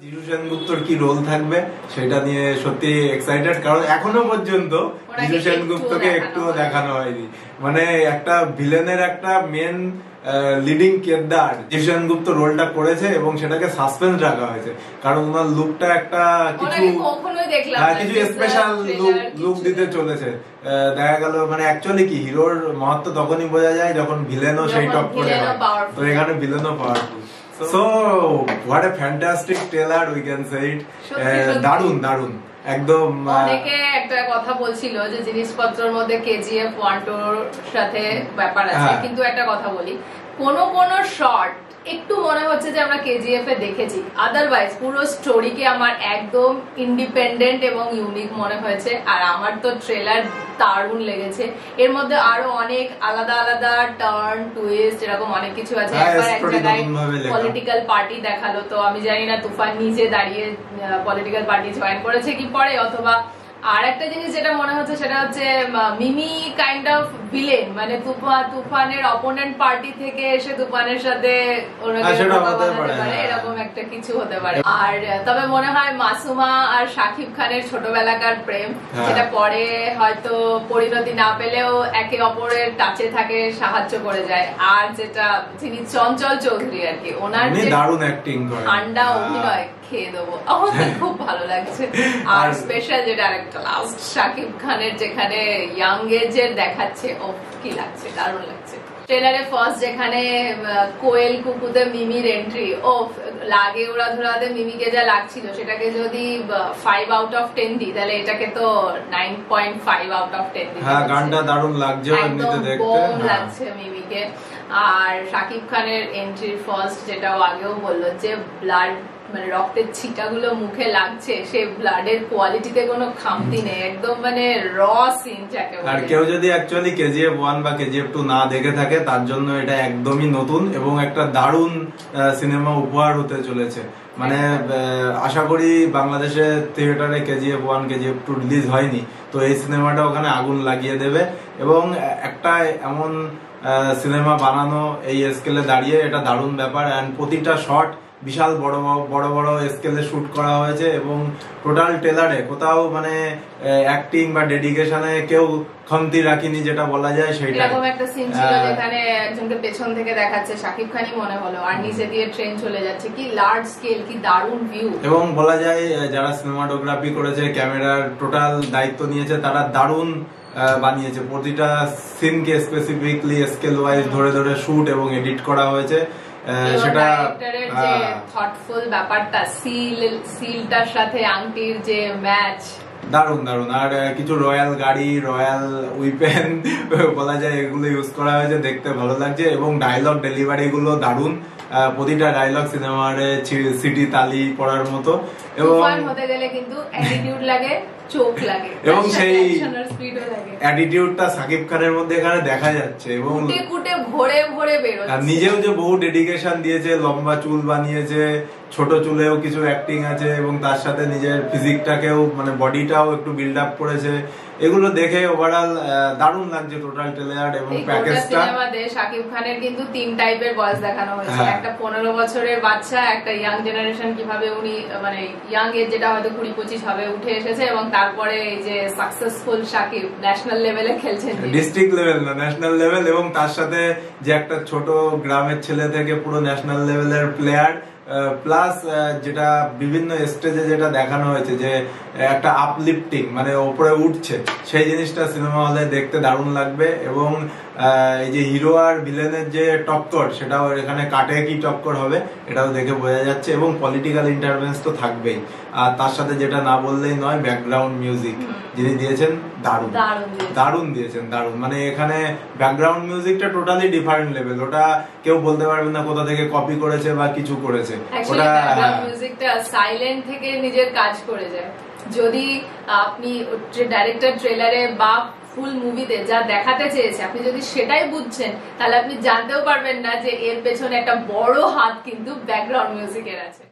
জিজু সেনগুপ্তর কি রোল থাকবে সেটা নিয়ে সত্যি এক্সাইটেড, কারণ এখনো পর্যন্ত জিজু সেনগুপ্তকে একটুও দেখানো হয়নি। মানে একটা ভিলেনের একটা মেন লিডিং কিরদার জিজু সেনগুপ্ত রোলটা করেছে এবং সেটাকে সাসপেন্স রাখা হয়েছে, কারণ ওনার লুকটা একটা কিছু স্পেশাল লুক দিতে চলেছে। দেখা গেল মানে অ্যাকচুয়ালি কি হিরোর মাহাত্ম তখনই বোঝা যায় যখন ভিলেনও সেই টপ করে, তো এখানে ভিলেনও powerful. So what a fantastic trailer we can say it. দারুন দারুন একদম। অনেকে একটা কথা বলছিল যে জিনিসপত্রের মধ্যে কেজিএফ 1-2 সাথে ব্যাপার আছে, কিন্তু একটা কথা বলি, কোন শর্ট একটু মনে হচ্ছে যে আমরা কেজিএফ এ দেখেছি, আদারওয়াইজ পুরো স্টোরিকে আমার একদম ইন্ডিপেন্ডেন্ট এবং ইউনিক মনে হয়েছে। আর আমার তো ট্রেলার দারুণ লেগেছে, এর মধ্যে আরো অনেক আলাদা আলাদা টার্ন টুইস্ট এরকম অনেক কিছু আছে। একবার এক জায়গায় পলিটিক্যাল পার্টি দেখালো, তো আমি জানি না তুফান নিজে দাঁড়িয়ে পলিটিক্যাল পার্টি জয়েন করেছে কি পরে, অথবা আর একটা জিনিস যেটা মনে হচ্ছে সেটা হচ্ছে মিমি কাইন্ড অফ ভিলেন, মানে তুফানের অপোনেন্ট পার্টি থেকে এসে তুফানের সাথে এরকম একটা কিছু হতে পারে। আর তবে মনে হয় মাসুমা আর শাকিব খানের ছোটবেলাকার প্রেম, যেটা পরে হয়তো পরিণতি না পেলেও একে অপরের টাচে থাকে, সাহায্য করে যায়। আর যেটা যিনি চঞ্চল চৌধুরী আর কি, ওনার দারুণ অ্যাক্টিং করে, ঠান্ডা অভিনয় খেয়ে দেবো, আমার খুব ভালো লাগছে। আর স্পেশাল যেটা আরেকটা লাস্ট শাকিব খানের যেখানে ইয়াং এজের দেখাচ্ছে, ও কি লাগছে, দারুণ লাগছে। ট্রেলারে ফার্স্ট যেখানে কোয়েল কুকুতে মিমির এন্ট্রি, ও লাগে ওরা ধরাতে মিমিকে যা লাগছিল সেটাকে যদি 5 out of 10 দিই, তাহলে এটাকে তো 9.5 out of 10 দিই। হ্যাঁ, গানটা দারুণ লাগছে, এমনিতে দেখতে লাগছে মিমিকে। আর শাকিব খানের এন্ট্রির ফার্স্ট যেটাও আগেও বললো যে ব্লাড মানে রক্তের ছিটাগুলো মুখে লাগছে, সেই ব্লাডের কোয়ালিটিতে কোনো খামতি নেই, একদম মানে র সিন যাকে বলে। আর কেউ যদি অ্যাকচুয়ালি কেজিএফ 1 বা কেজিএফ 2 না দেখে থাকে, তার জন্য এটা একদমই নতুন এবং একটা দারুণ সিনেমা উপহার হতে চলেছে। মানে আশা করি বাংলাদেশে থিয়েটারে কেজিএফ 1 কেজিএফ 2 রিলিজ হয়নি, তো এই সিনেমাটা ওখানে আগুন লাগিয়ে দেবে। এবং একটা এমন সিনেমা বানানো এই স্কেলে দাঁড়িয়ে এটা দারুণ ব্যাপার। এন্ড প্রতিটা শট বিশাল বড় বড় স্কেলে শুট করা হয়েছে এবং টোটাল ট্রেলারে কোথাও মানে অ্যাক্টিং বা ডেডিকেশনে কেউ খামতি রাখিনি, যেটা বলা যায় সেটা। এরকম একটা সিন ছিল যেখানে একজনকে পেছন থেকে দেখাচ্ছে, শাকিব খানই মনে হলো, আর নিচে দিয়ে ট্রেন চলে যাচ্ছে, কি লার্জ স্কেল, কি দারুণ ভিউ। এবং বলা যায় যারা সিনেমাটোগ্রাফি করেছে, ক্যামেরার টোটাল দায়িত্ব নিয়েছে, তারা দারুণ বানিয়েছে। প্রতিটা সিনকে স্পেসিফিকলি স্কেল ওয়াইজ ধরে ধরে শুট এবং এডিট করা হয়েছে। সেটা থটফুল ব্যাপারটা, সিলটার সাথে আংটির যে ম্যাচ, দারুন দারুন। আর কিছু রয়্যাল গাড়ি, রয়্যাল উইপেন বলা যায়, এগুলো ইউজ করা হয়েছে, দেখতে ভালো লাগছে। এবং ডায়লগ ডেলিভারি গুলো দারুন, প্রতিটা ডায়লগ সিনেমার সিটি তালি পড়ার মতো। এবং হতে গেলে কিন্তু অ্যাটিটিউড লাগে, চোখ লাগে, এবং সেই অ্যাটিটিউডটা শাকিব খানের মধ্যে এখানে দেখা যাচ্ছে। এবং কুটে ভরে ভরে বেরোচ্ছে। নিজেও যে বহু ডেডিকেশন দিয়েছে, লম্বা চুল বানিয়েছে, ছোট চুলেও কিছু অ্যাক্টিং আছে, এবং তার সাথে নিজের ফিজিকটাকেও মানে বডিটাও একটু বিল্ড আপ করেছে। এগুলো দেখে ওভারঅল দারুণ লাগছে টোটাল ট্রেলার এবং প্যাকেজটা। শাকিব খানের কিন্তু 3 টাইপের বয়স দেখানো হয়েছে, একটা 15 বছরের বাচ্চা, একটা ইয়াং জেনারেশন, কিভাবে উনি মানে ইয়াং এজ যেটা হয়তো 20-25 হবে উঠে এসেছে, এবং তারপরে এই যে সাকসেসফুল শাকিব ন্যাশনাল লেভেলে খেলছেন, ডিস্ট্রিক্ট লেভেল না ন্যাশনাল লেভেল, এবং তার সাথে যে একটা ছোট গ্রামের ছেলে থেকে পুরো ন্যাশনাল লেভেলের প্লেয়ার। প্লাস যেটা বিভিন্ন স্টেজে যেটা দেখানো হয়েছে যে একটা আপলিফটিং মানে ওপরে উঠছে, সেই জিনিসটা সিনেমা হলে দেখতে দারুণ লাগবে। এবং এই যে হিরো আর ভিলেনের যে টক্কর, সেটাও এখানে কাটে কি টক্কর হবে এটাও দেখে বোঝা যাচ্ছে। এবং পলিটিক্যাল ইন্টারভেন্স তো থাকবেই, আর তার সাথে যেটা না বললেই নয়, ব্যাকগ্রাউন্ড মিউজিক যিনি দিয়েছেন দারুণ দারুণ দিয়েছেন, দারুণ। মানে এখানে ব্যাকগ্রাউন্ড মিউজিকটা টোটালি ডিফারেন্ট লেভেল, ওটা কেউ বলতে পারবে না কোথা থেকে কপি করেছে বা কিছু করেছে। ওটা মিউজিকটা সাইলেন্ট থেকে নিজের কাজ করে যায়। যদি আপনি ডাইরেক্টর ট্রেলারে বা ফুল মুভিতে যা দেখাতে চেয়েছে আপনি যদি সেটাই বুঝছেন, তাহলে আপনি জানতেও পারবেন না যে এর পেছনে একটা বড় হাত কিন্তু ব্যাকগ্রাউন্ড মিউজিকের আছে।